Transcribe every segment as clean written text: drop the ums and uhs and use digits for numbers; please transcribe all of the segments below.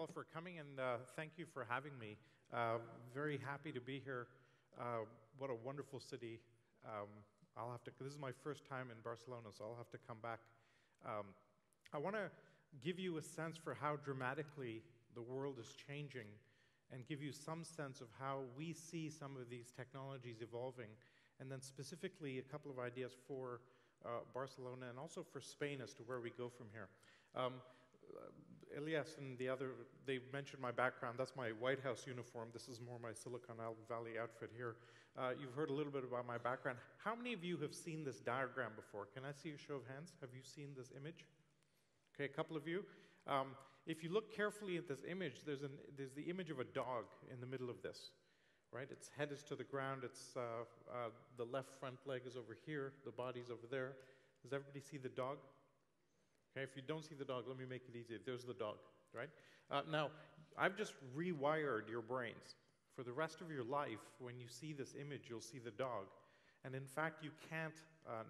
all for coming, and thank you for having me. Very happy to be here. What a wonderful city. This is my first time in Barcelona, so I'll have to come back. I want to give you a sense for how dramatically the world is changing and give you some sense of how we see some of these technologies evolving, and then specifically a couple of ideas for Barcelona and also for Spain as to where we go from here. Elias and they mentioned my background. That's my White House uniform. This is more my Silicon Valley outfit here. You've heard a little bit about my background. How many of you have seen this diagram before? Can I see a show of hands? Have you seen this image? Okay, a couple of you. If you look carefully at this image, there's the image of a dog in the middle of this, right? Its head is to the ground. It's the left front leg is over here. The body's over there. Does everybody see the dog? Okay, if you don't see the dog, let me make it easy. There's the dog, right? Now, I've just rewired your brains. For the rest of your life, when you see this image, you'll see the dog. And in fact, you can't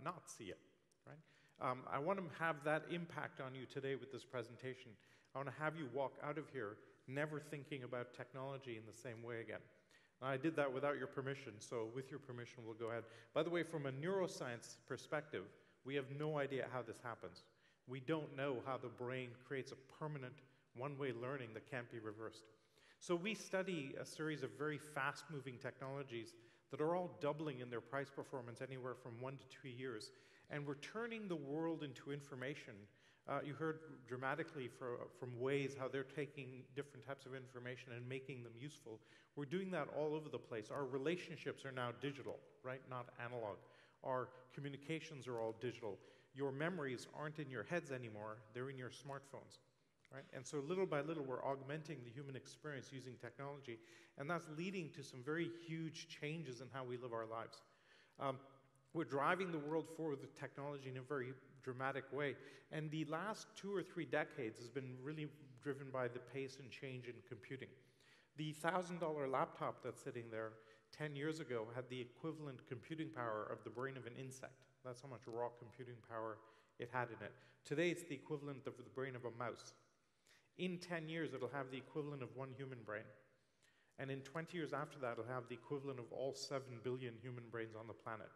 not see it, right? I want to have that impact on you today with this presentation. I want to have you walk out of here never thinking about technology in the same way again. I did that without your permission, so with your permission, we'll go ahead. By the way, from a neuroscience perspective, we have no idea how this happens. We don't know how the brain creates a permanent one-way learning that can't be reversed. So we study a series of very fast-moving technologies that are all doubling in their price performance anywhere from 1 to 2 years. And we're turning the world into information. You heard dramatically from Waze how they're taking different types of information and making them useful. We're doing that all over the place. Our relationships are now digital, right? Not analog. Our communications are all digital. Your memories aren't in your heads anymore, they're in your smartphones, right? And so little by little, we're augmenting the human experience using technology, and that's leading to some very huge changes in how we live our lives. We're driving the world forward with technology in a very dramatic way, and the last 2 or 3 decades has been really driven by the pace and change in computing. The $1,000 laptop that's sitting there 10 years ago had the equivalent computing power of the brain of an insect. That's how much raw computing power it had in it. Today, it's the equivalent of the brain of a mouse. In 10 years, it'll have the equivalent of 1 human brain. And in 20 years after that, it'll have the equivalent of all 7 billion human brains on the planet.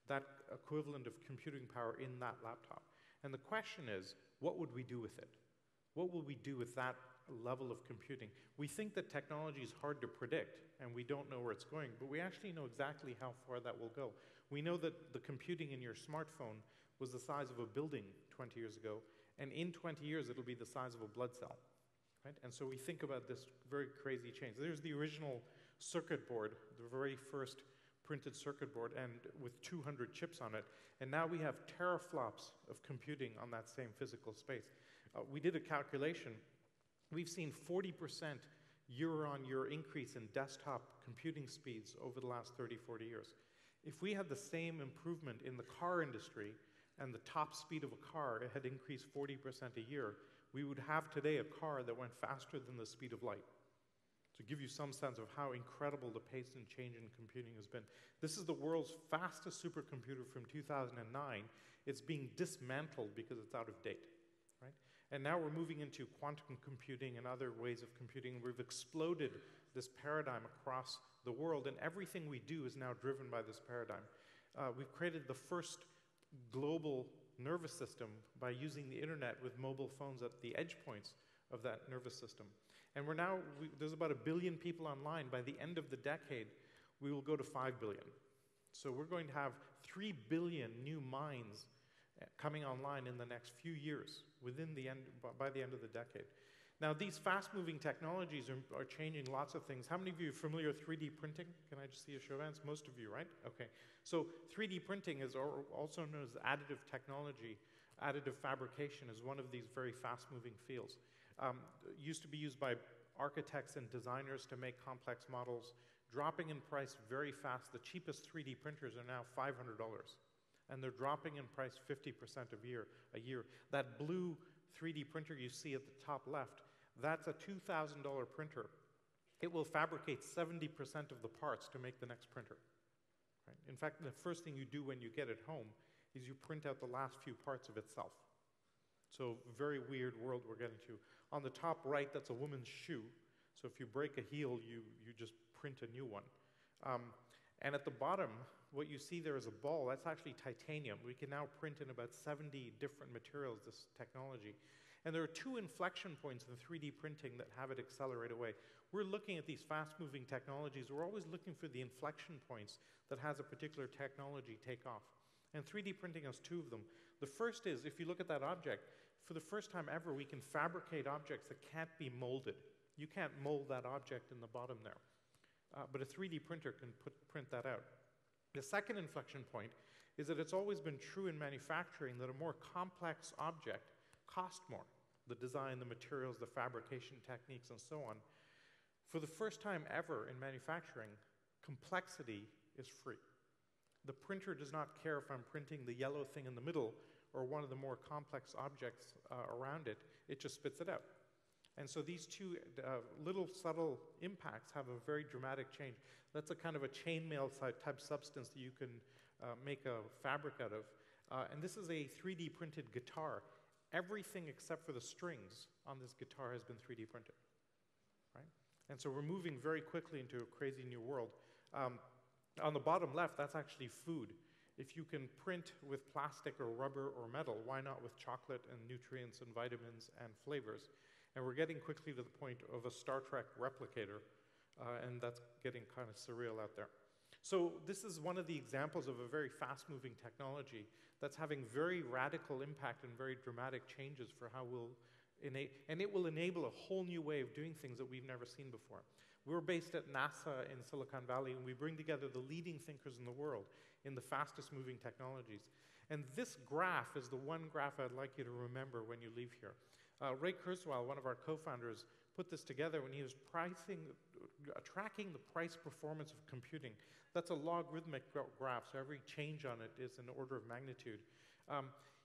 That equivalent of computing power in that laptop. And the question is, what would we do with it? What will we do with that level of computing? We think that technology is hard to predict, and we don't know where it's going, but we actually know exactly how far that will go. We know that the computing in your smartphone was the size of a building 20 years ago, and in 20 years, it'll be the size of a blood cell, right? And so we think about this very crazy change. There's the original circuit board, the very first printed circuit board, and with 200 chips on it, and now we have teraflops of computing on that same physical space. We did a calculation. We've seen 40% year-on-year increase in desktop computing speeds over the last 30, 40 years. If we had the same improvement in the car industry and the top speed of a car had increased 40% a year, we would have today a car that went faster than the speed of light. To give you some sense of how incredible the pace and change in computing has been. This is the world's fastest supercomputer from 2009. It's being dismantled because it's out of date, right? And now we're moving into quantum computing and other ways of computing. We've exploded this paradigm across the world, and everything we do is now driven by this paradigm. We've created the first global nervous system by using the internet with mobile phones at the edge points of that nervous system. And there's about 1 billion people online. By the end of the decade, we will go to 5 billion. So we're going to have 3 billion new minds coming online in the next few years, by the end of the decade. Now, these fast-moving technologies are changing lots of things. How many of you are familiar with 3D printing? Can I just see a show of hands? Most of you, right? Okay. So 3D printing is also known as additive technology. Additive fabrication is one of these very fast-moving fields. It used to be used by architects and designers to make complex models, dropping in price very fast. The cheapest 3D printers are now $500, and they're dropping in price 50% a year. That blue 3D printer you see at the top left, that's a $2,000 printer. It will fabricate 70% of the parts to make the next printer. Right? In fact, the first thing you do when you get it home is you print out the last few parts of itself. So very weird world we're getting to. On the top right, that's a woman's shoe. So if you break a heel, you just print a new one. And at the bottom, what you see there is a ball. That's actually titanium. We can now print in about 70 different materials, this technology. And there are two inflection points in 3D printing that have it accelerate away. We're looking at these fast-moving technologies. We're always looking for the inflection points that has a particular technology take off. And 3D printing has two of them. The first is, if you look at that object, for the first time ever, we can fabricate objects that can't be molded. You can't mold that object in the bottom there. But a 3D printer can print that out. The second inflection point is that it's always been true in manufacturing that a more complex object costs more. The design, the materials, the fabrication techniques, and so on. For the first time ever in manufacturing, complexity is free. The printer does not care if I'm printing the yellow thing in the middle or one of the more complex objects around it. It just spits it out. And so these two little subtle impacts have a very dramatic change. That's a kind of a chainmail type substance that you can make a fabric out of. And this is a 3D printed guitar. Everything except for the strings on this guitar has been 3D printed, right? And so we're moving very quickly into a crazy new world. On the bottom left, that's actually food. If you can print with plastic or rubber or metal, why not with chocolate and nutrients and vitamins and flavors? And we're getting quickly to the point of a Star Trek replicator, and that's getting kind of surreal out there. So this is one of the examples of a very fast-moving technology that's having very radical impact and very dramatic changes for how and it will enable a whole new way of doing things that we've never seen before. We're based at NASA in Silicon Valley, and we bring together the leading thinkers in the world in the fastest-moving technologies. And this graph is the one graph I'd like you to remember when you leave here. Ray Kurzweil, one of our co-founders, put this together when he was tracking the price performance of computing. That's a logarithmic graph, so every change on it is an order of magnitude.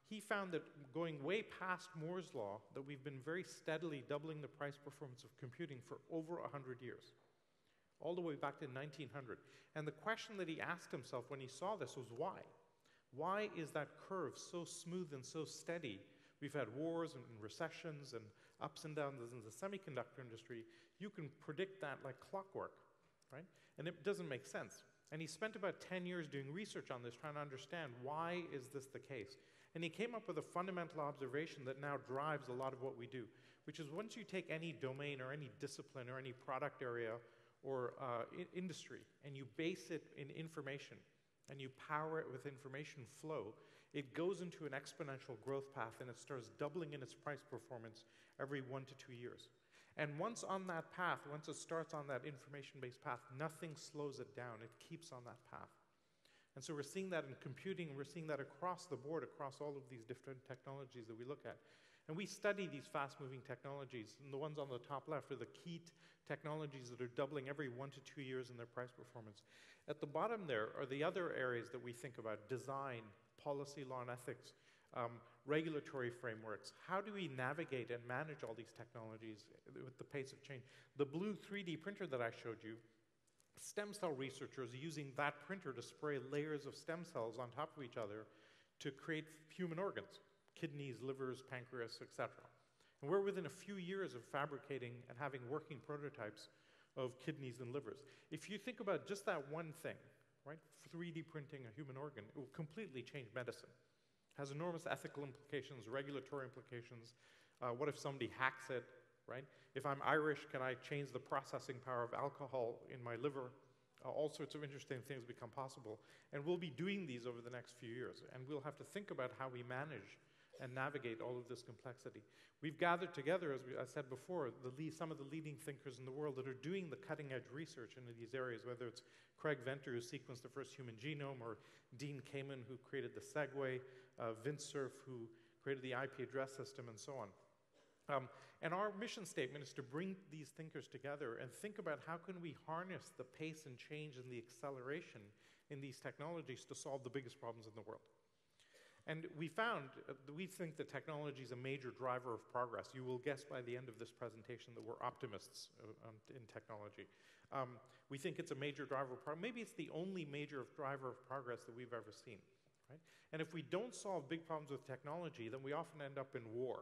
He found that going way past Moore's law, that we've been very steadily doubling the price performance of computing for over 100 years, all the way back to 1900. And the question that he asked himself when he saw this was why? Why is that curve so smooth and so steady? We've had wars and recessions and ups and downs in the semiconductor industry. You can predict that like clockwork, right? And it doesn't make sense. And he spent about 10 years doing research on this, trying to understand why is this the case. And he came up with a fundamental observation that now drives a lot of what we do, which is once you take any domain or any discipline or any product area or industry and you base it in information and you power it with information flow, it goes into an exponential growth path and it starts doubling in its price performance every 1 to 2 years. And once on that path, once it starts on that information-based path, nothing slows it down. It keeps on that path. And so we're seeing that in computing, we're seeing that across the board, across all of these different technologies that we look at. And we study these fast-moving technologies, and the ones on the top left are the key technologies that are doubling every 1 to 2 years in their price performance. At the bottom there are the other areas that we think about: design, policy, law, and ethics, regulatory frameworks. How do we navigate and manage all these technologies with the pace of change? The blue 3D printer that I showed you, stem cell researchers are using that printer to spray layers of stem cells on top of each other to create human organs, kidneys, livers, pancreas, etc. And we're within a few years of fabricating and having working prototypes of kidneys and livers. If you think about just that one thing, right, 3D printing a human organ, it will completely change medicine. It has enormous ethical implications, regulatory implications. What if somebody hacks it, right? If I'm Irish, can I change the processing power of alcohol in my liver? All sorts of interesting things become possible. And we'll be doing these over the next few years. And we'll have to think about how we manage and navigate all of this complexity. We've gathered together, as I said before, some of the leading thinkers in the world that are doing the cutting-edge research into these areas, whether it's Craig Venter, who sequenced the first human genome, or Dean Kamen, who created the Segway, Vint Cerf, who created the IP address system, and so on. And our mission statement is to bring these thinkers together and think about how can we harness the pace and change and the acceleration in these technologies to solve the biggest problems in the world. And we think that technology is a major driver of progress. You will guess by the end of this presentation that we're optimists in technology. We think it's a major driver of progress. Maybe it's the only major driver of progress that we've ever seen. Right? And if we don't solve big problems with technology, then we often end up in war.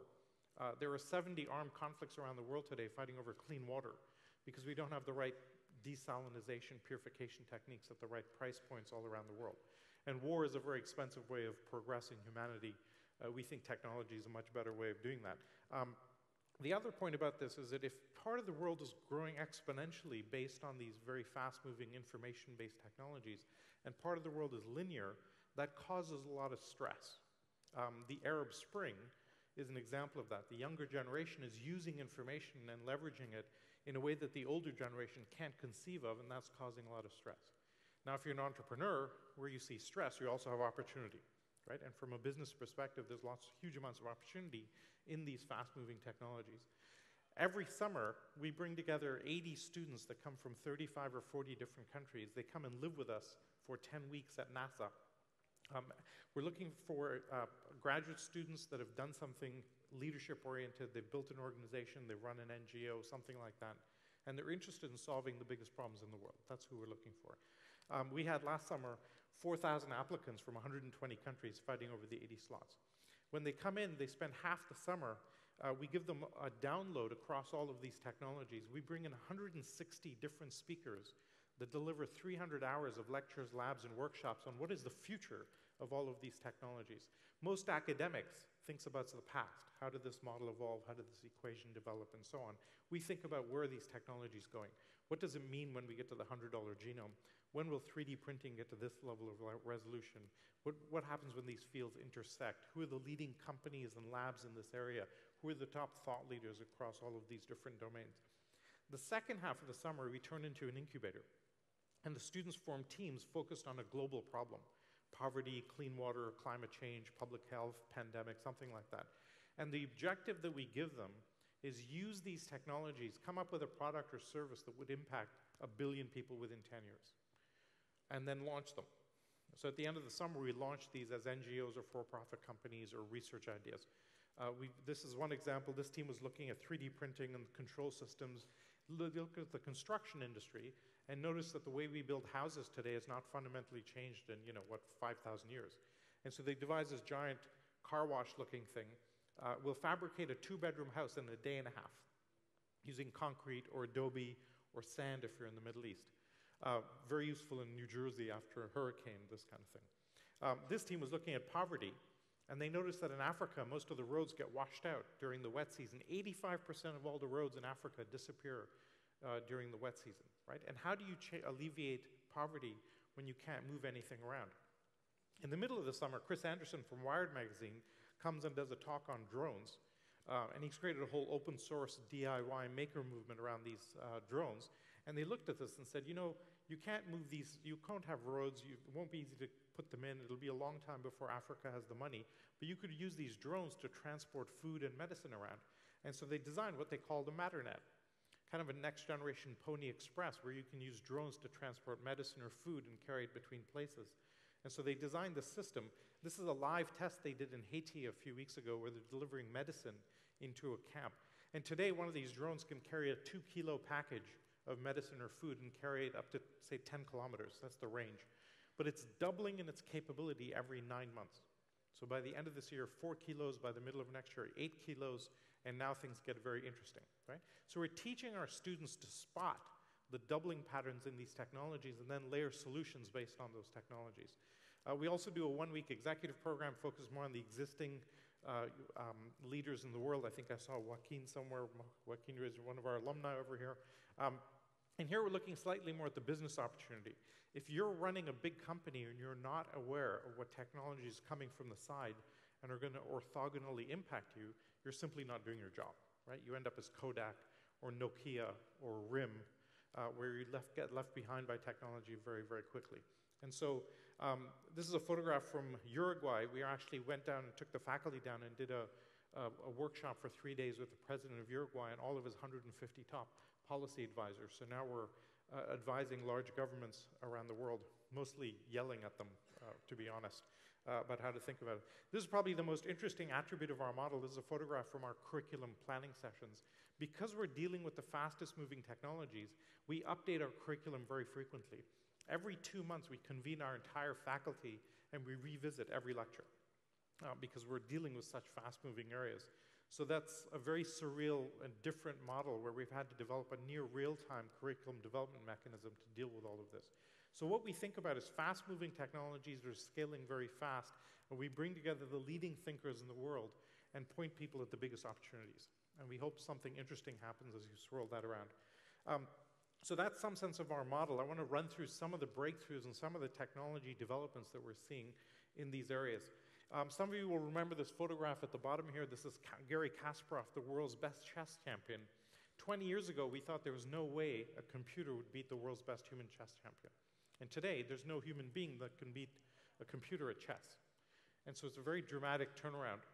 There are 70 armed conflicts around the world today fighting over clean water because we don't have the right desalinization, purification techniques at the right price points all around the world. And war is a very expensive way of progressing humanity. We think technology is a much better way of doing that. The other point about this is that if part of the world is growing exponentially based on these very fast-moving information-based technologies, and part of the world is linear, that causes a lot of stress. The Arab Spring is an example of that. The younger generation is using information and leveraging it in a way that the older generation can't conceive of, and that's causing a lot of stress. Now, if you're an entrepreneur, where you see stress, you also have opportunity, right? And from a business perspective, there's huge amounts of opportunity in these fast-moving technologies. Every summer, we bring together 80 students that come from 35 or 40 different countries. They come and live with us for 10 weeks at NASA. We're looking for graduate students that have done something leadership-oriented. They've built an organization, they've run an NGO, something like that, and they're interested in solving the biggest problems in the world. That's who we're looking for. We had last summer 4,000 applicants from 120 countries fighting over the 80 slots. When they come in, they spend half the summer. We give them a download across all of these technologies. We bring in 160 different speakers that deliver 300 hours of lectures, labs, and workshops on what is the future of all of these technologies. Most academics think about the past. How did this model evolve? How did this equation develop? And so on. We think about where are these technologies going? What does it mean when we get to the $100 genome? When will 3D printing get to this level of resolution? What happens when these fields intersect? Who are the leading companies and labs in this area? Who are the top thought leaders across all of these different domains? The second half of the summer, we turn into an incubator. And the students form teams focused on a global problem. Poverty, clean water, climate change, public health, pandemic, something like that. And the objective that we give them is use these technologies, come up with a product or service that would impact 1 billion people within 10 years, and then launch them. So at the end of the summer, we launch these as NGOs or for-profit companies or research ideas. This is one example. This team was looking at 3D printing and control systems. Look at the construction industry and notice that the way we build houses today has not fundamentally changed in, 5,000 years. And so they devised this giant car wash-looking thing. We'll fabricate a 2-bedroom house in a day and a half using concrete or adobe or sand if you're in the Middle East. Very useful in New Jersey after a hurricane, this kind of thing. This team was looking at poverty, and they noticed that in Africa, most of the roads get washed out during the wet season. 85% of all the roads in Africa disappear during the wet season, right? And how do you alleviate poverty when you can't move anything around? In the middle of the summer, Chris Anderson from Wired magazine comes and does a talk on drones, and he's created a whole open source DIY maker movement around these drones. And they looked at this and said, you can't move these, you can't have roads, it won't be easy to put them in, it'll be a long time before Africa has the money, but you could use these drones to transport food and medicine around. And so they designed what they called a Matternet, kind of a next generation Pony Express, where you can use drones to transport medicine or food and carry it between places. And so they designed this system. This is a live test they did in Haiti a few weeks ago where they're delivering medicine into a camp. And today, one of these drones can carry a 2-kilo package of medicine or food and carry it up to, say, 10 kilometers. That's the range. But it's doubling in its capability every 9 months. So by the end of this year, 4 kilos, by the middle of next year, 8 kilos, and now things get very interesting, right? So we're teaching our students to spot the doubling patterns in these technologies and then layer solutions based on those technologies. We also do a 1-week executive program focused more on the existing leaders in the world. I think I saw Joaquin somewhere. Joaquin is one of our alumni over here. And here we're looking slightly more at the business opportunity. If you're running a big company and you're not aware of what technology is coming from the side and are going to orthogonally impact you, you're simply not doing your job, right? You end up as Kodak or Nokia or RIM, where you get left behind by technology very, very quickly. And so this is a photograph from Uruguay. We actually went down and took the faculty down and did a workshop for 3 days with the president of Uruguay and all of his 150 top policy advisors. So now we're advising large governments around the world, mostly yelling at them, to be honest, about how to think about it. This is probably the most interesting attribute of our model. This is a photograph from our curriculum planning sessions. Because we're dealing with the fastest moving technologies, we update our curriculum very frequently. Every 2 months, we convene our entire faculty and we revisit every lecture because we're dealing with such fast moving areas. So that's a very surreal and different model where we've had to develop a near real-time curriculum development mechanism to deal with all of this. So what we think about is fast-moving technologies that are scaling very fast, and we bring together the leading thinkers in the world and point people at the biggest opportunities. And we hope something interesting happens as you swirl that around. So that's some sense of our model. I want to run through some of the breakthroughs and some of the technology developments that we're seeing in these areas. Some of you will remember this photograph at the bottom here. This is Garry Kasparov, the world's best chess champion. 20 years ago, we thought there was no way a computer would beat the world's best human chess champion. And today, there's no human being that can beat a computer at chess. And so it's a very dramatic turnaround.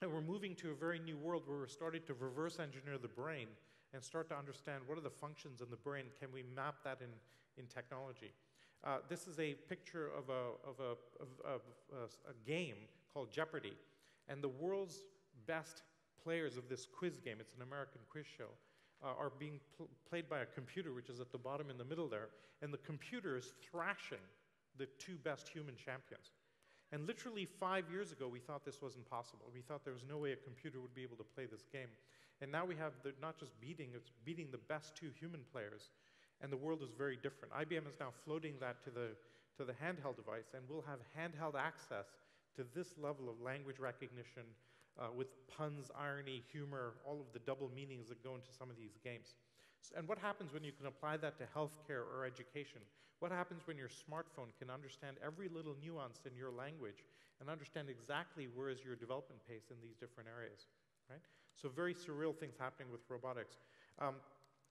And we're moving to a very new world where we're starting to reverse engineer the brain and start to understand what are the functions in the brain. Can we map that in technology? This is a picture of a game called Jeopardy! And the world's best players of this quiz game, it's an American quiz show, are being played by a computer, which is at the bottom in the middle there, and the computer is thrashing the two best human champions. And literally 5 years ago, we thought this wasn't possible. We thought there was no way a computer would be able to play this game. And now we have not just beating, it's beating the best two human players. And the world is very different. IBM is now floating that to the handheld device, and we'll have handheld access to this level of language recognition with puns, irony, humor, all of the double meanings that go into some of these games. And what happens when you can apply that to healthcare or education? What happens when your smartphone can understand every little nuance in your language and understand exactly where is your development pace in these different areas, right? So very surreal things happening with robotics.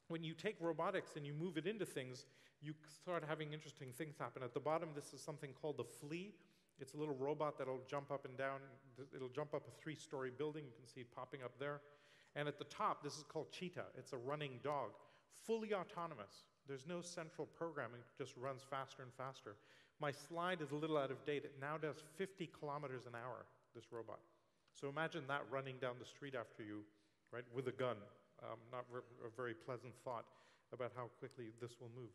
When you take robotics and you move it into things, you start having interesting things happen. At the bottom, this is something called the flea. It's a little robot that'll jump up and down. It'll jump up a 3-story building. You can see it popping up there. And at the top, this is called Cheetah. It's a running dog, fully autonomous. There's no central programming, it just runs faster and faster. My slide is a little out of date. It now does 50 kilometers an hour, this robot. So imagine that running down the street after you, right, with a gun. Not a very pleasant thought about how quickly this will move.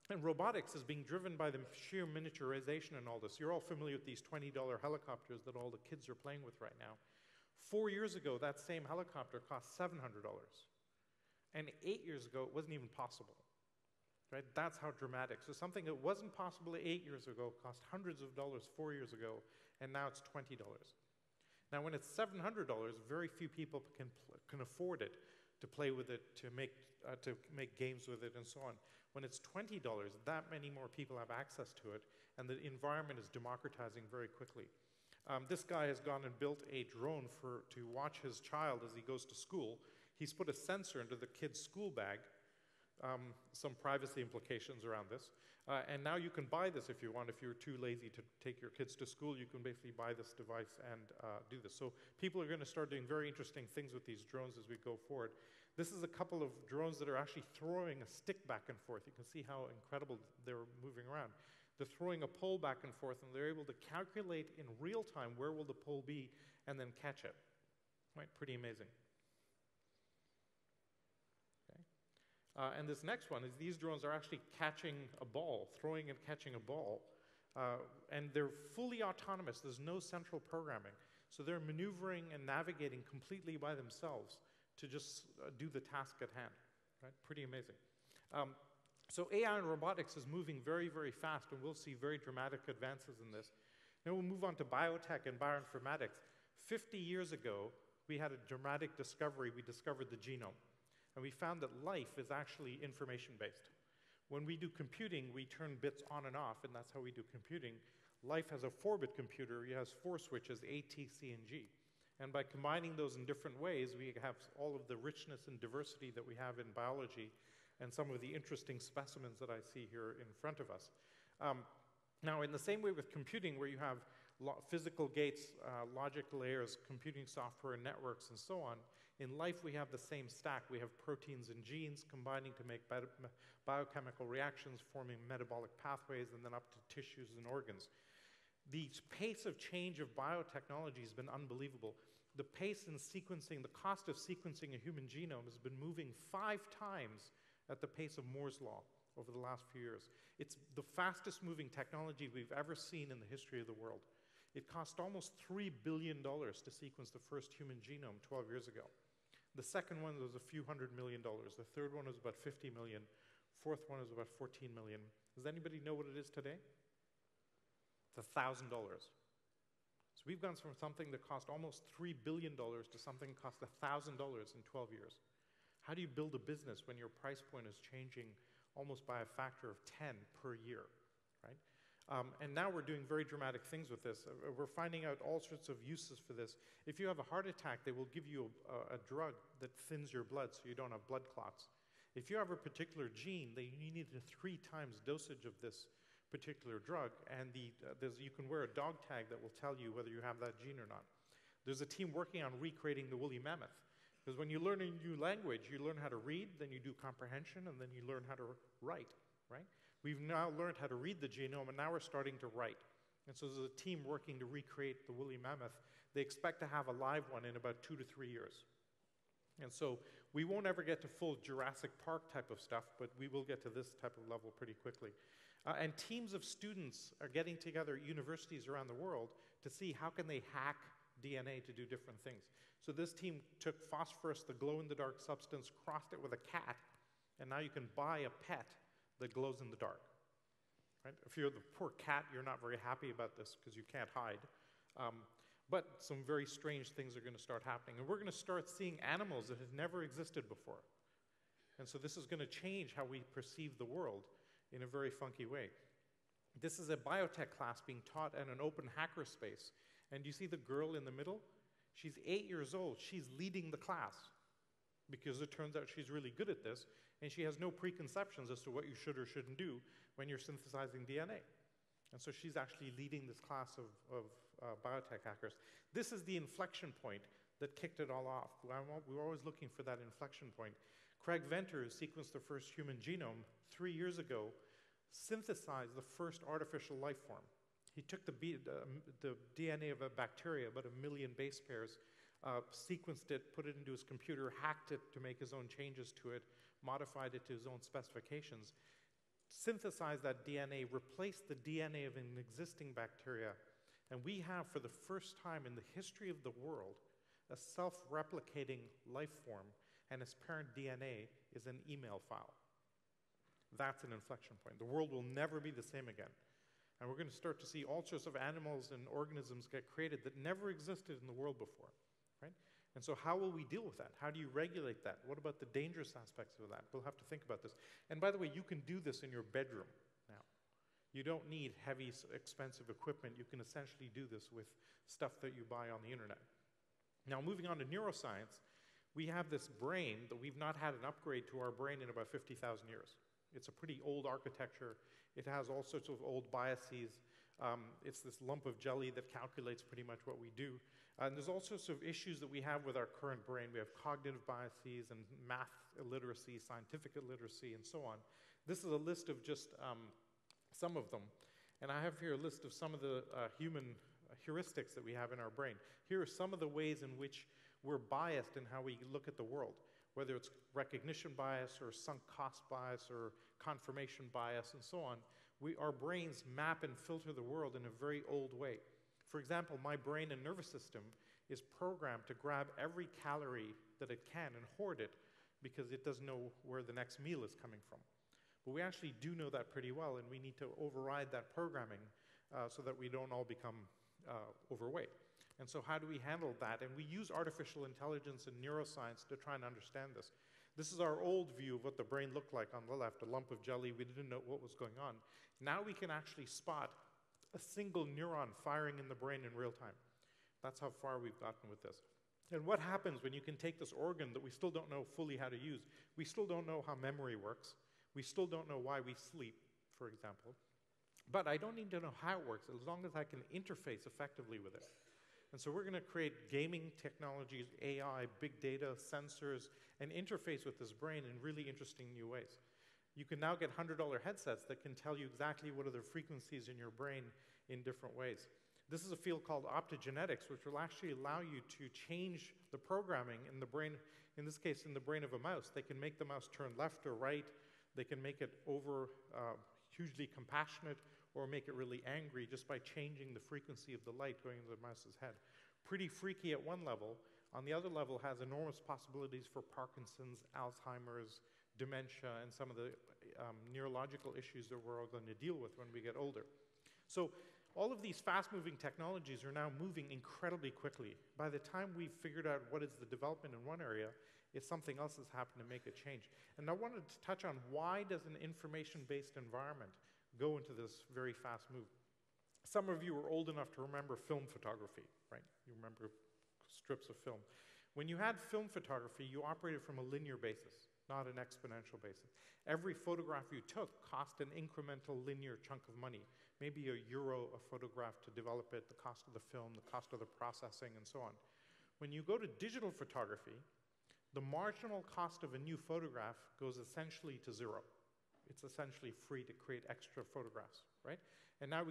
And robotics is being driven by the sheer miniaturization and all this. You're all familiar with these $20 helicopters that all the kids are playing with right now. 4 years ago, that same helicopter cost $700. And 8 years ago, it wasn't even possible. Right? That's how dramatic. So something that wasn't possible 8 years ago cost hundreds of dollars 4 years ago, and now it's $20. Now, when it's $700, very few people can afford it, to play with it, to make games with it, and so on. When it's $20, that many more people have access to it, and the environment is democratizing very quickly. This guy has gone and built a drone to watch his child as he goes to school. He's put a sensor into the kid's school bag, some privacy implications around this. And now you can buy this if you want. If you're too lazy to take your kids to school, you can basically buy this device and do this. So people are going to start doing very interesting things with these drones as we go forward. This is a couple of drones that are actually throwing a stick back and forth. You can see how incredible they're moving around. They're throwing a pole back and forth, and they're able to calculate in real time where will the pole be and then catch it. Right? Pretty amazing. And this next one is these drones are actually catching a ball, throwing and catching a ball. And they're fully autonomous. There's no central programming. So they're maneuvering and navigating completely by themselves to just do the task at hand. Right? Pretty amazing. So AI and robotics is moving very, very fast, and we'll see very dramatic advances in this. Now we'll move on to biotech and bioinformatics. 50 years ago, we had a dramatic discovery. We discovered the genome. And we found that life is actually information-based. When we do computing, we turn bits on and off, and that's how we do computing. Life has a 4-bit computer. It has 4 switches, A, T, C, and G. And by combining those in different ways, we have all of the richness and diversity that we have in biology and some of the interesting specimens that I see here in front of us. Now, in the same way with computing, where you have physical gates, logic layers, computing software, networks, and so on, in life we have the same stack. We have proteins and genes combining to make biochemical reactions, forming metabolic pathways, and then up to tissues and organs. The pace of change of biotechnology has been unbelievable. The pace in sequencing, the cost of sequencing a human genome has been moving 5 times at the pace of Moore's law over the last few years. It's the fastest moving technology we've ever seen in the history of the world. It cost almost $3 billion to sequence the first human genome 12 years ago. The second one was a few $100 million. The third one was about 50 million. Fourth one was about 14 million. Does anybody know what it is today? It's $1,000. So we've gone from something that cost almost $3 billion to something that cost $1,000 in 12 years. How do you build a business when your price point is changing almost by a factor of 10 per year, right? And now we're doing very dramatic things with this. We're finding out all sorts of uses for this. If you have a heart attack, they will give you a drug that thins your blood so you don't have blood clots. If you have a particular gene, you need a 3 times dosage of this particular drug, and you can wear a dog tag that will tell you whether you have that gene or not. There's a team working on recreating the woolly mammoth, because when you learn a new language, you learn how to read, then you do comprehension, and then you learn how to write, right? We've now learned how to read the genome, and now we're starting to write. And so there's a team working to recreate the woolly mammoth. They expect to have a live one in about 2 to 3 years. And so we won't ever get to full Jurassic Park type of stuff, but we will get to this type of level pretty quickly. And teams of students are getting together at universities around the world to see how can they hack DNA to do different things. So this team took phosphorus, the glow-in-the-dark substance, crossed it with a cat, and now you can buy a pet that glows in the dark. Right? If you're the poor cat, you're not very happy about this because you can't hide. But some very strange things are going to start happening. And we're going to start seeing animals that have never existed before. And so this is going to change how we perceive the world in a very funky way. This is a biotech class being taught in an open hackerspace. And you see the girl in the middle? She's 8 years old. She's leading the class because it turns out she's really good at this, and she has no preconceptions as to what you should or shouldn't do when you're synthesizing DNA. And so she's actually leading this class of biotech hackers. This is the inflection point that kicked it all off. We were always looking for that inflection point. Craig Venter, who sequenced the first human genome 3 years ago, synthesized the first artificial life form. He took the DNA of a bacteria, about 1 million base pairs, sequenced it, put it into his computer, hacked it to make his own changes to it, modified it to his own specifications, synthesized that DNA, replaced the DNA of an existing bacteria, and we have, for the first time in the history of the world, a self-replicating life form, and its parent DNA is an email file. That's an inflection point. The world will never be the same again. And we're going to start to see all sorts of animals and organisms get created that never existed in the world before, right? And so how will we deal with that? How do you regulate that? What about the dangerous aspects of that? We'll have to think about this. And by the way, you can do this in your bedroom now. You don't need heavy, expensive equipment. You can essentially do this with stuff that you buy on the internet. Now, moving on to neuroscience, we have this brain that we've not had an upgrade to our brain in about 50,000 years. It's a pretty old architecture. It has all sorts of old biases. It's this lump of jelly that calculates pretty much what we do. And there's all sorts of issues that we have with our current brain. We have cognitive biases and math illiteracy, scientific illiteracy, and so on. This is a list of just some of them. And I have here a list of some of the human heuristics that we have in our brain. Here are some of the ways in which we're biased in how we look at the world, whether it's recognition bias or sunk cost bias or confirmation bias and so on. Our brains map and filter the world in a very old way. For example, my brain and nervous system is programmed to grab every calorie that it can and hoard it because it doesn't know where the next meal is coming from. But we actually do know that pretty well, and we need to override that programming so that we don't all become overweight. And so how do we handle that? And we use artificial intelligence and neuroscience to try and understand this. This is our old view of what the brain looked like on the left, a lump of jelly. We didn't know what was going on. Now we can actually spot a single neuron firing in the brain in real time. That's how far we've gotten with this. And what happens when you can take this organ that we still don't know fully how to use? We still don't know how memory works. We still don't know why we sleep, for example. But I don't need to know how it works as long as I can interface effectively with it. And so we're going to create gaming technologies, AI, big data, sensors, and interface with this brain in really interesting new ways. You can now get $100 headsets that can tell you exactly what are the frequencies in your brain in different ways. This is a field called optogenetics, which will actually allow you to change the programming in the brain, in this case, in the brain of a mouse. They can make the mouse turn left or right. They can make it hugely compassionate or make it really angry just by changing the frequency of the light going into the mouse's head. Pretty freaky at one level. On the other level, has enormous possibilities for Parkinson's, Alzheimer's, dementia, and some of the neurological issues that we're all going to deal with when we get older. So all of these fast-moving technologies are now moving incredibly quickly. By the time we've figured out what is the development in one area, it's something else has happened to make it change. And I wanted to touch on why does an information-based environment go into this very fast move. Some of you are old enough to remember film photography, right? You remember strips of film. When you had film photography, you operated from a linear basis, not an exponential basis. Every photograph you took cost an incremental linear chunk of money, maybe €1 a photograph to develop it, the cost of the film, the cost of the processing, and so on. When you go to digital photography, the marginal cost of a new photograph goes essentially to zero. It's essentially free to create extra photographs, right? And now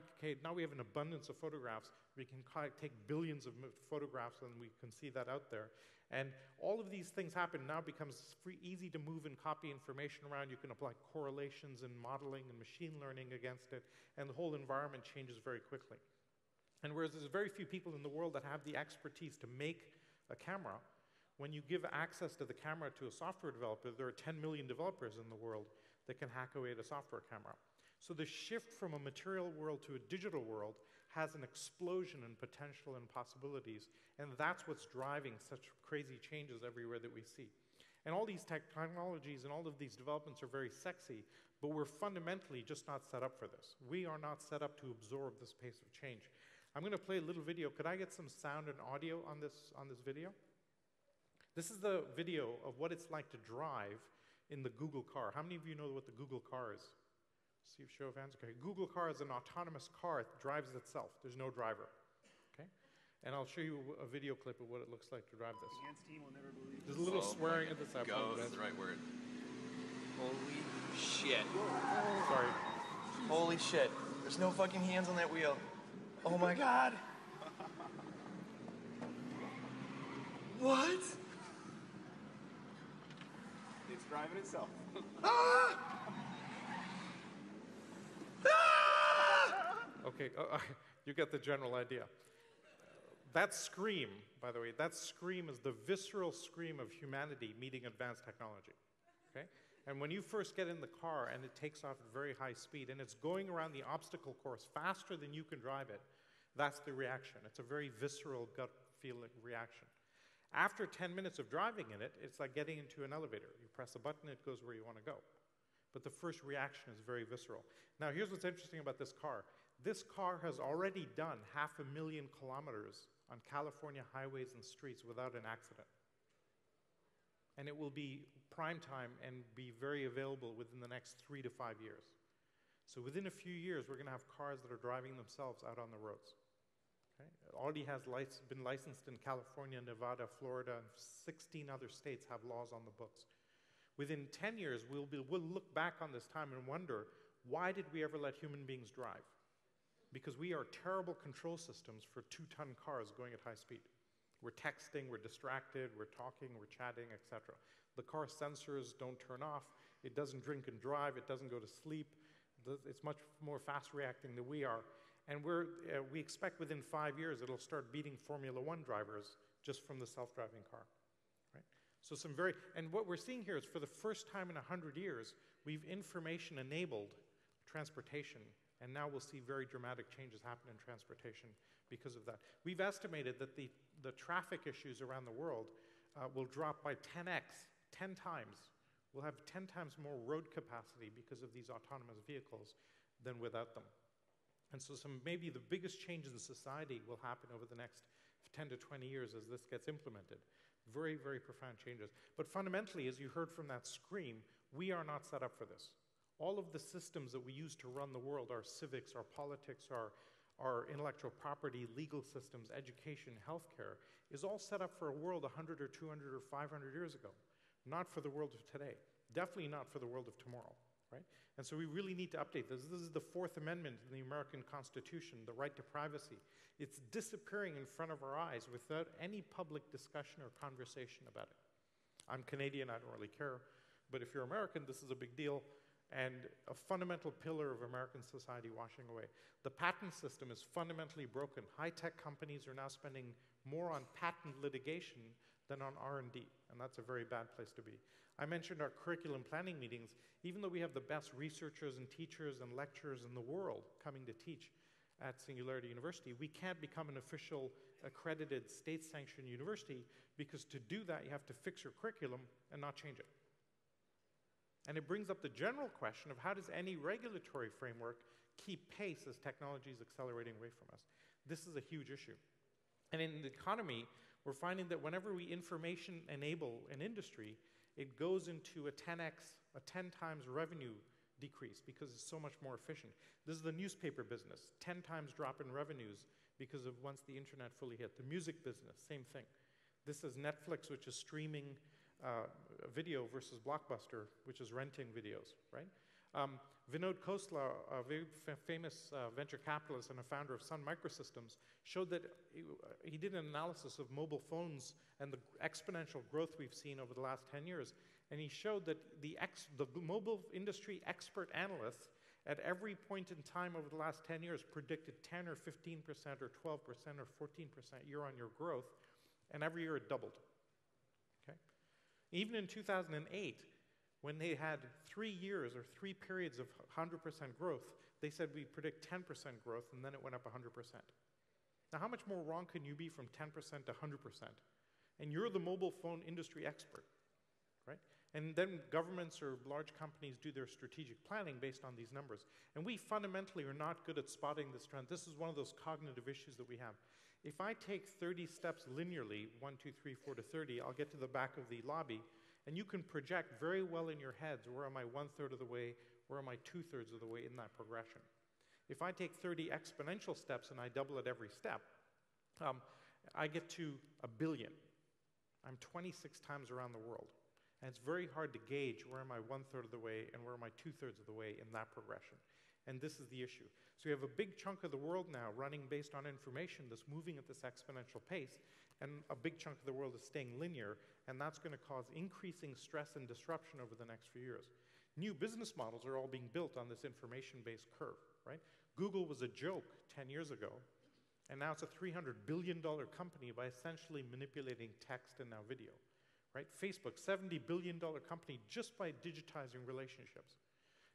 we have an abundance of photographs. We can take billions of photographs, and we can see that out there. And all of these things happen. Now it becomes easy to move and copy information around. You can apply correlations and modeling and machine learning against it, and the whole environment changes very quickly. And whereas there's very few people in the world that have the expertise to make a camera, when you give access to the camera to a software developer, there are 10 million developers in the world that can hack away at a software camera. So the shift from a material world to a digital world has an explosion in potential and possibilities, and that's what's driving such crazy changes everywhere that we see. And all these technologies and all of these developments are very sexy, but we're fundamentally just not set up for this. We are not set up to absorb this pace of change. I'm going to play a little video. Could I get some sound and audio on this video? This is the video of what it's like to drive in the Google car. How many of you know what the Google car is? See, show of hands. Okay, Google car is an autonomous car. It drives itself. There's no driver. Okay, and I'll show you a video clip of what it looks like to drive this. The Ants team will never believe There's a little swearing at this. Go, that's the right word. Holy shit. Sorry. Holy shit. There's no fucking hands on that wheel. Oh my god. What? It's driving itself. Ah! Okay, you get the general idea. That scream, by the way, that scream is the visceral scream of humanity meeting advanced technology. Okay? And when you first get in the car and it takes off at very high speed and it's going around the obstacle course faster than you can drive it, that's the reaction. It's a very visceral gut feeling reaction. After 10 minutes of driving in it, it's like getting into an elevator. You press a button, it goes where you want to go. But the first reaction is very visceral. Now, here's what's interesting about this car. This car has already done 500,000 kilometers on California highways and streets without an accident. And it will be prime time and be very available within the next 3 to 5 years. So within a few years, we're going to have cars that are driving themselves out on the roads. Okay? It already has been licensed in California, Nevada, Florida, and 16 other states have laws on the books. Within 10 years, we'll look back on this time and wonder, why did we ever let human beings drive? Because we are terrible control systems for 2-ton cars going at high speed. We're texting, we're distracted, we're talking, we're chatting, etc. The car sensors don't turn off, it doesn't drink and drive, it doesn't go to sleep, it's much more fast reacting than we are. And we expect within 5 years it'll start beating Formula One drivers just from the self-driving car. Right? So and what we're seeing here is for the first time in 100 years, we've information-enabled transportation, and now we'll see very dramatic changes happen in transportation because of that. We've estimated that the traffic issues around the world will drop by 10x, 10 times. We'll have 10 times more road capacity because of these autonomous vehicles than without them. And so maybe the biggest change in society will happen over the next 10 to 20 years as this gets implemented. Very, very profound changes. But fundamentally, as you heard from that scream, we are not set up for this. All of the systems that we use to run the world, our civics, our politics, our intellectual property, legal systems, education, healthcare, is all set up for a world 100 or 200 or 500 years ago. Not for the world of today. Definitely not for the world of tomorrow. Right? And so we really need to update this. This is the Fourth Amendment in the American Constitution, the right to privacy. It's disappearing in front of our eyes without any public discussion or conversation about it. I'm Canadian, I don't really care. But if you're American, this is a big deal. and a fundamental pillar of American society washing away. The patent system is fundamentally broken. High-tech companies are now spending more on patent litigation than on R&D, and that's a very bad place to be. I mentioned our curriculum planning meetings. Even though we have the best researchers and teachers and lecturers in the world coming to teach at Singularity University, we can't become an official accredited state-sanctioned university, because to do that you have to fix your curriculum and not change it. And it brings up the general question of how does any regulatory framework keep pace as technology is accelerating away from us? This is a huge issue. And in the economy, we're finding that whenever we information enable an industry, it goes into a 10 times revenue decrease because it's so much more efficient. This is the newspaper business, 10 times drop in revenues because of once the internet fully hit. The music business, same thing. This is Netflix, which is streaming video, versus Blockbuster, which is renting videos, right? Vinod Khosla, a very famous venture capitalist and a founder of Sun Microsystems, showed that he did an analysis of mobile phones and the exponential growth we've seen over the last 10 years. And he showed that the mobile industry expert analysts at every point in time over the last 10 years predicted 10 or 15% or 12% or 14% year-on-year growth, and every year it doubled. Okay? Even in 2008, when they had 3 years or 3 periods of 100% growth, they said we predict 10% growth, and then it went up 100%. Now, how much more wrong can you be from 10% to 100%? And you're the mobile phone industry expert, right? And then governments or large companies do their strategic planning based on these numbers. And we fundamentally are not good at spotting this trend. This is one of those cognitive issues that we have. If I take 30 steps linearly, 1, 2, 3, 4 to 30, I'll get to the back of the lobby, and you can project very well in your heads, where am I 1/3 of the way, where am I 2/3 of the way in that progression. If I take 30 exponential steps and I double it every step, I get to 1 billion. I'm 26 times around the world. And it's very hard to gauge where am I 1/3 of the way and where am I 2/3 of the way in that progression. And this is the issue. So we have a big chunk of the world now running based on information that's moving at this exponential pace, and a big chunk of the world is staying linear, and that's going to cause increasing stress and disruption over the next few years. New business models are all being built on this information-based curve, right? Google was a joke 10 years ago, and now it's a $300 billion company by essentially manipulating text and now video, right? Facebook, $70 billion company just by digitizing relationships.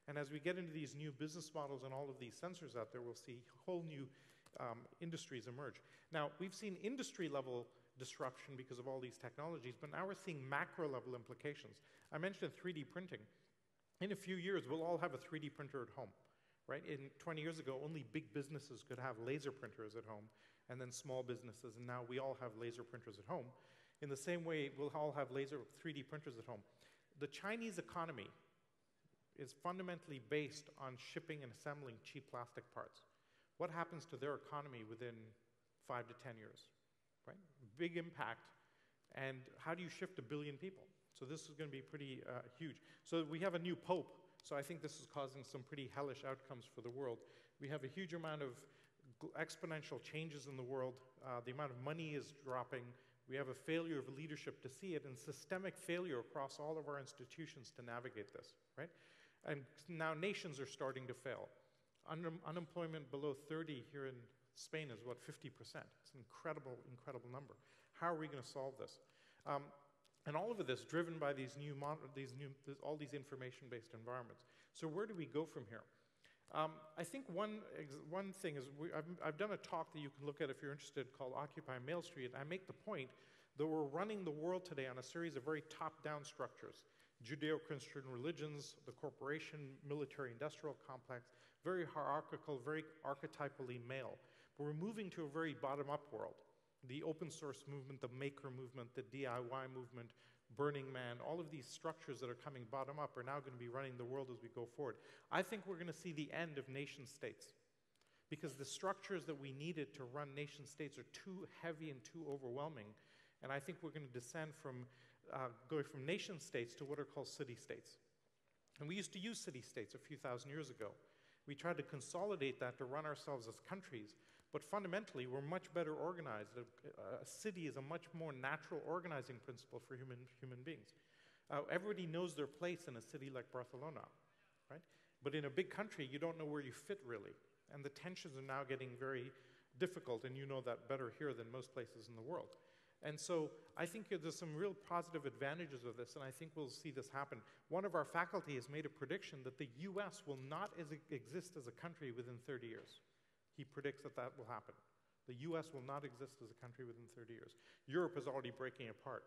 And as we get into these new business models and all of these sensors out there, we'll see whole new industries emerge. Now, we've seen industry-level disruption because of all these technologies, but now we're seeing macro-level implications. I mentioned 3D printing. In a few years, we'll all have a 3D printer at home, right? 20 years ago, only big businesses could have laser printers at home, and then small businesses, and now we all have laser printers at home. In the same way, we'll all have 3D printers at home. The Chinese economy is fundamentally based on shipping and assembling cheap plastic parts. What happens to their economy within 5 to 10 years, right? Big impact. And how do you shift 1 billion people? So this is going to be pretty huge. So we have a new pope. So I think this is causing some pretty hellish outcomes for the world. We have a huge amount of exponential changes in the world. The amount of money is dropping. We have a failure of leadership to see it, and systemic failure across all of our institutions to navigate this, right? And now nations are starting to fail. Unemployment below 30 here in Spain is, what, 50%? It's an incredible, incredible number. How are we going to solve this? And all of this driven by all these information-based environments. So where do we go from here? I think one thing is, I've done a talk that you can look at if you're interested called Occupy Mail Street. I make the point that we're running the world today on a series of very top-down structures. Judeo-Christian religions, the corporation, military-industrial complex, very hierarchical, very archetypally male. But we're moving to a very bottom-up world. The open source movement, the maker movement, the DIY movement, Burning Man, all of these structures that are coming bottom up are now going to be running the world as we go forward. I think we're going to see the end of nation states, because the structures that we needed to run nation states are too heavy and too overwhelming. And I think we're going to descend from going from nation states to what are called city-states. And we used to use city-states a few thousand years ago. We tried to consolidate that to run ourselves as countries, but fundamentally we're much better organized. A city is a much more natural organizing principle for human beings. Everybody knows their place in a city like Barcelona. right? But in a big country, you don't know where you fit really. And the tensions are now getting very difficult, and you know that better here than most places in the world. And so I think there's some real positive advantages of this, and I think we'll see this happen. One of our faculty has made a prediction that the US will not exist as a country within 30 years. He predicts that that will happen. The US will not exist as a country within 30 years. Europe is already breaking apart.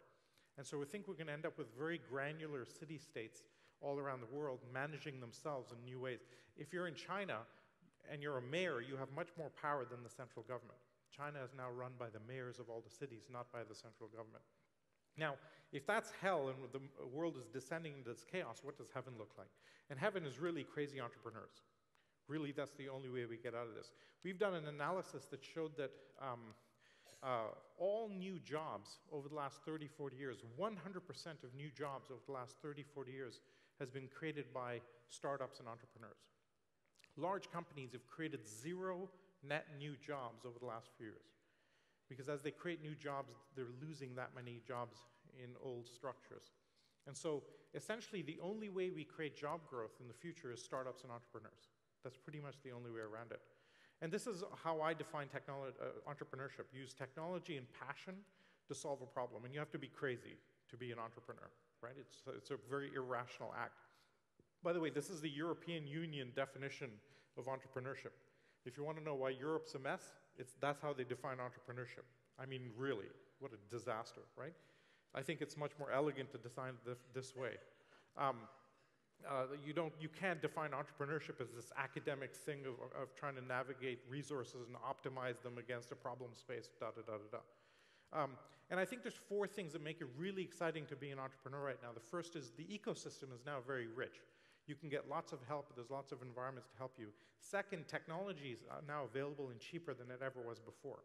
And so we think we're going to end up with very granular city-states all around the world managing themselves in new ways. If you're in China and you're a mayor, you have much more power than the central government. China is now run by the mayors of all the cities, not by the central government. Now, if that's hell and the world is descending into this chaos, what does heaven look like? And heaven is really crazy entrepreneurs. Really, that's the only way we get out of this. We've done an analysis that showed that all new jobs over the last 30, 40 years, 100% of new jobs over the last 30, 40 years has been created by startups and entrepreneurs. Large companies have created 0 net new jobs over the last few years. Because as they create new jobs, they're losing that many jobs in old structures. And so essentially the only way we create job growth in the future is startups and entrepreneurs. That's pretty much the only way around it. And this is how I define entrepreneurship. Use technology and passion to solve a problem. And you have to be crazy to be an entrepreneur, right? It's a very irrational act. By the way, this is the European Union definition of entrepreneurship. If you want to know why Europe's a mess, that's how they define entrepreneurship. I mean, really, what a disaster, right? I think it's much more elegant to design this way. You can't define entrepreneurship as this academic thing of trying to navigate resources and optimize them against a problem space, and I think there's 4 things that make it really exciting to be an entrepreneur right now. The first is the ecosystem is now very rich. You can get lots of help. There's lots of environments to help you. Second, technology is now available and cheaper than it ever was before.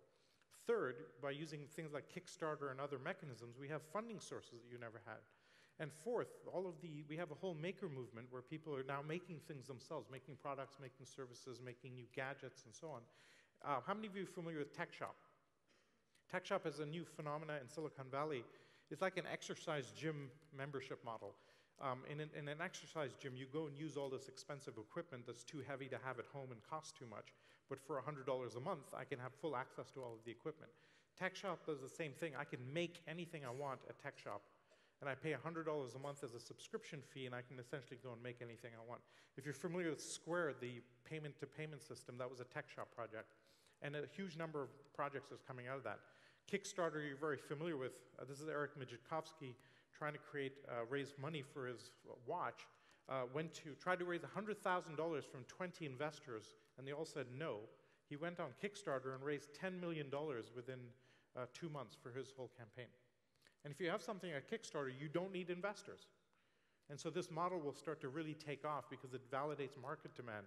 Third, by using things like Kickstarter and other mechanisms, we have funding sources that you never had. And fourth, we have a whole maker movement where people are now making things themselves, making products, making services, making new gadgets, and so on. How many of you are familiar with Tech Shop? Tech Shop is a new phenomena in Silicon Valley. It's like an exercise gym membership model. In an exercise gym, you go and use all this expensive equipment that's too heavy to have at home and costs too much. But for $100 a month, I can have full access to all of the equipment. Tech Shop does the same thing. I can make anything I want at Tech Shop. And I pay $100 a month as a subscription fee, and I can essentially go and make anything I want. If you're familiar with Square, the payment-to-payment system, that was a Tech Shop project. And a huge number of projects is coming out of that. Kickstarter, you're very familiar with. This is Eric Mijikowski trying to raise money for his watch. Tried to raise $100,000 from 20 investors, and they all said no. He went on Kickstarter and raised $10 million within 2 months for his whole campaign. And if you have something at Kickstarter, you don't need investors. And so this model will start to really take off because it validates market demand.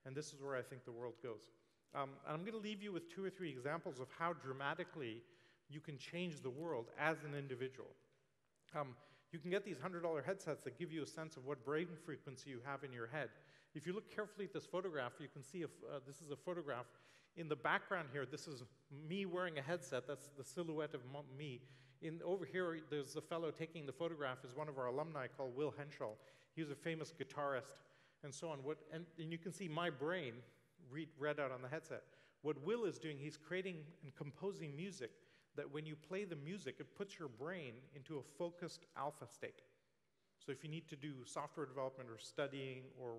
And this is where I think the world goes. And I'm going to leave you with 2 or 3 examples of how dramatically you can change the world as an individual. You can get these $100 headsets that give you a sense of what brain frequency you have in your head. If you look carefully at this photograph, you can see this is a photograph. In the background here, this is me wearing a headset. That's the silhouette of me. Over here, there's a fellow taking the photograph is one of our alumni called Will Henschel. He was a famous guitarist and so on. And you can see my brain read out on the headset. What Will is doing, he's creating and composing music that when you play the music, it puts your brain into a focused alpha state. So if you need to do software development or studying or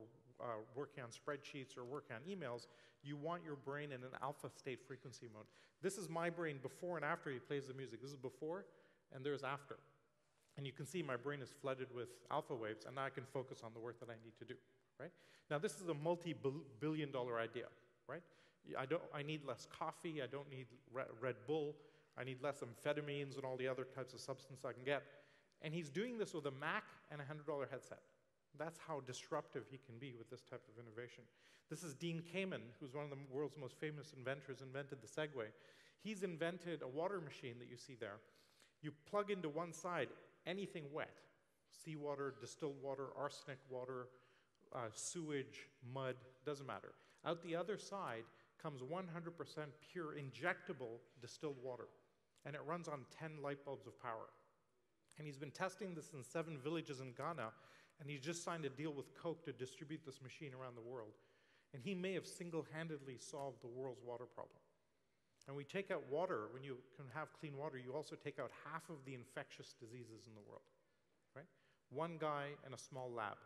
working on spreadsheets or working on emails, you want your brain in an alpha state frequency mode. This is my brain before and after he plays the music. This is before, and there's after. And you can see my brain is flooded with alpha waves, and now I can focus on the work that I need to do, right? Now, this is a multi-billion-dollar idea, right? I need less coffee. I don't need Red Bull. I need less amphetamines and all the other types of substance I can get. And he's doing this with a Mac and a $100 headset. That's how disruptive he can be with this type of innovation. This is Dean Kamen, who's one of the world's most famous inventors, invented the Segway. He's invented a water machine that you see there. You plug into one side anything wet, seawater, distilled water, arsenic water, sewage, mud, doesn't matter. Out the other side comes 100% pure injectable distilled water, and it runs on 10 light bulbs of power. And he's been testing this in 7 villages in Ghana, And he just signed a deal with Coke to distribute this machine around the world. And he may have single-handedly solved the world's water problem. And we take out water. When you can have clean water, you also take out half of the infectious diseases in the world, right? One guy in a small lab.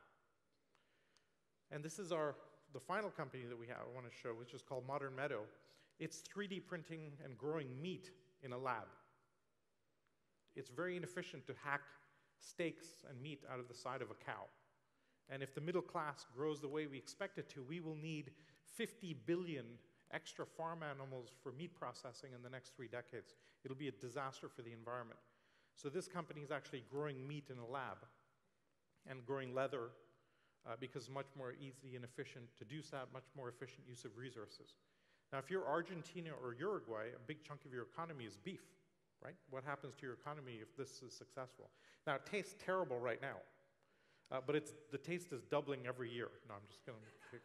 And this is the final company that I want to show, which is called Modern Meadow. It's 3D printing and growing meat in a lab. It's very inefficient to hack steaks and meat out of the side of a cow. And if the middle class grows the way we expect it to, we will need 50 billion extra farm animals for meat processing in the next 3 decades. It'll be a disaster for the environment. So this company is actually growing meat in a lab and growing leather because it's much more easy and efficient to do that, much more efficient use of resources. Now, if you're Argentina or Uruguay, a big chunk of your economy is beef, right? What happens to your economy if this is successful? Now, it tastes terrible right now, but the taste is doubling every year. No, I'm just going to...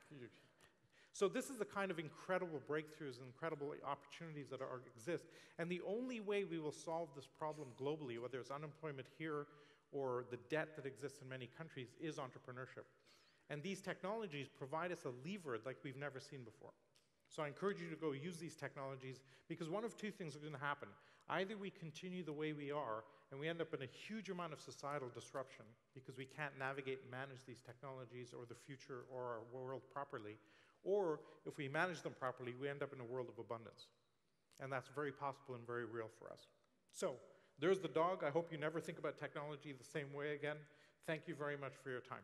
So this is the kind of incredible breakthroughs and incredible opportunities that exist. And the only way we will solve this problem globally, whether it's unemployment here or the debt that exists in many countries, is entrepreneurship. And these technologies provide us a lever like we've never seen before. So I encourage you to go use these technologies, because one of two things are going to happen. Either we continue the way we are and we end up in a huge amount of societal disruption because we can't navigate and manage these technologies or the future or our world properly, or if we manage them properly, we end up in a world of abundance. And that's very possible and very real for us. So there's the dog. I hope you never think about technology the same way again. Thank you very much for your time.